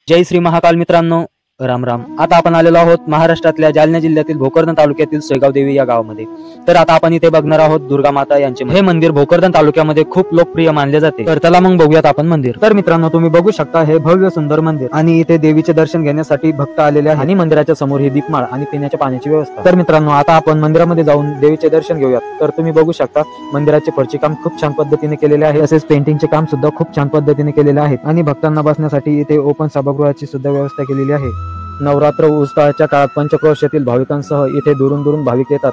जय श्री महाकाल मित्रांनो, राम राम। आता आपण आलेलो आहोत महाराष्ट्रातल्या जालना जिल्ह्यातील भोकरदन तालुक्यातील सोयगाव देवी या गावामध्ये। तर आता आपण इथे बघणार आहोत दुर्गा माता यांचे हे मंदिर भोकरदन तालुक्यामध्ये खूप लोकप्रिय मानले जाते। तर चला मग बघूयात आपण मंदिर। तर मित्रांनो, तुम्ही बघू शकता हे भव्य सुंदर मंदिर आणि इथे देवीचे दर्शन घेण्यासाठी भक्त आलेले आहेत आणि मंदिराच्या समोर ही दीपमाळ आणि पिण्याच्या पाण्याची व्यवस्था। तर मित्रांनो, आता आपण मंदिरामध्ये जाऊन देवीचे दर्शन घेऊयात। तर तुम्ही बघू शकता मंदिराचे फरची काम खूप छान पद्धतीने केलेले आहे, तसेच पेंटिंगचे काम सुद्धा खूप छान पद्धतीने केलेले आहे आणि भक्तांना बसण्यासाठी इथे ओपन सभागृहाची सुद्धा व्यवस्था केलेली आहे। नवरात्र उत्सवाच्या काळात पंचक्रोशातील भाविकांसह इथे दुरून दुरून भाविक येतात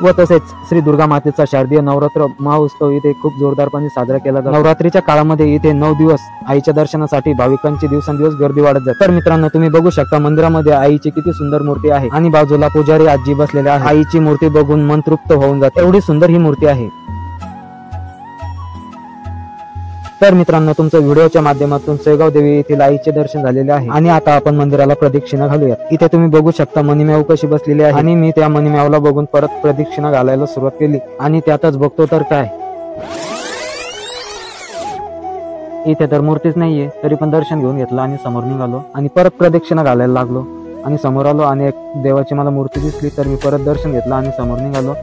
व तसेच श्री दुर्गा मातेचा शारदीय नवरात्र महोत्सव इथे खूप जोरदारपणे साजरा केला जातो। नवरात्रीच्या काळामध्ये इथे 9 दिवस आईच्या दर्शनासाठी भाविकांची दिवसेंदिवस गर्दी वाढत जाते। तर मित्रांनो, तुम्ही बघू शकता मंदिरामध्ये आईची किती सुंदर मूर्ती आहे आणि बाजूला पुजारी आजी बसलेले आहे। आईची मूर्ती बघून मन तृप्त होऊन जाते, एवढी सुंदर ही मूर्ती आहे। तर मित्रांनो, तुमचं व्हिडिओच्या माध्यमातून सोयगाव देवी येथील आईचे दर्शन झालेले आहे आणि आता आपण मंदिराला प्रदक्षिणा घालूयात। इथे तुम्ही बघू शकता मणिमेव कशी बसलेली आहे आणि मी त्या मणिमेवला बघून परत प्रदक्षिणा घालायला सुरुवात केली आणि त्यातच बघतो तर काय, इथे तर मूर्तीच नाहीये। तरी पण दर्शन घेऊन घेतलं आणि समोर निघालो आणि परत प्रदक्षिणा घालायला लागलो आणि समोर आलो आणि एक देवाची मला मूर्ती दिसली, तर मी परत दर्शन घेतलं आणि समोर निघालो।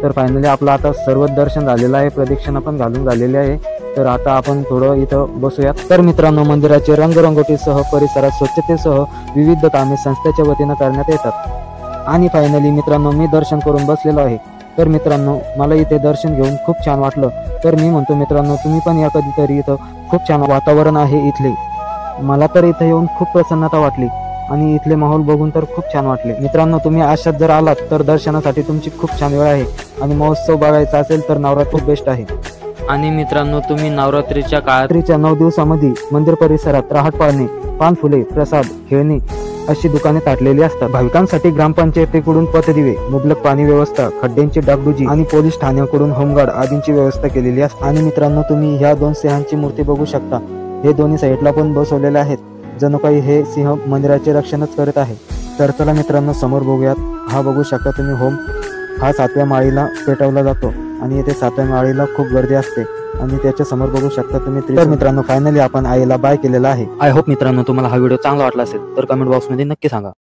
तर फायनली आपलं आता सर्व दर्शन झालेलं आहे, प्रदक्षिणा पण घालून झालेली आहे। तर आता आपण थोडं इथं बसूयात। तर मित्रांनो, मंदिराचे रंगरंगोटीसह परिसरात स्वच्छतेसह विविध कामे संस्थेच्या वतीनं करण्यात येतात आणि फायनली मित्रांनो, मी दर्शन करून बसलेलो आहे। तर मित्रांनो, मला इथे दर्शन घेऊन खूप छान वाटलं। तर मी म्हणतो मित्रांनो, तुम्ही पण या कधीतरी, इथं खूप छान वातावरण आहे इथले। मला तर इथे येऊन खूप प्रसन्नता वाटली आणि इथले माहोल बघून तर खूप छान वाटले। मित्रांनो, तुम्ही अशात जर आलात तर दर्शनासाठी तुमची खूप छान वेळ आहे आणि महोत्सव बघायचा असेल तर नवरात्र बेस्ट आहे। आणि मित्रांनो, तुम्ही नवरात्रीच्या काळात 9 दिवसामध्ये मंदिर परिसरात रहाट पाळणे, पान फुले, प्रसाद, खेळणी अशी दुकाने ताटलेली असतात। भाविकांसाठी ग्रामपंचायतीकडून पथदिवे, मुबलक पाणी व्यवस्था, खड्ड्यांची डागडुजी आणि पोलीस ठाण्याकडून होमगार्ड आदींची व्यवस्था केलेली असते। आणि मित्रांनो, तुम्ही ह्या 2 सिंहांची मूर्ती बघू शकता, हे दोन्ही साईडला पण बसवलेले आहेत, जणू काही हे सिंह मंदिराचे रक्षणच करत आहे। तर चला मित्रांनो, समोर बघूयात। हा बघू शकता तुम्ही होम, हा 7व्या माळीला पेटवला जातो आणि इथे 7व्या माळीला खूप गर्दी असते आणि त्याच्या समोर बघू शकता तुम्ही। तर मित्रांनो, फायनली आपण आईला बाय केलेला आहे। आय होप मित्रांनो, तुम्हाला हा व्हिडिओ चांगला वाटला असेल तर कमेंट बॉक्स मध्ये नक्की सांगा।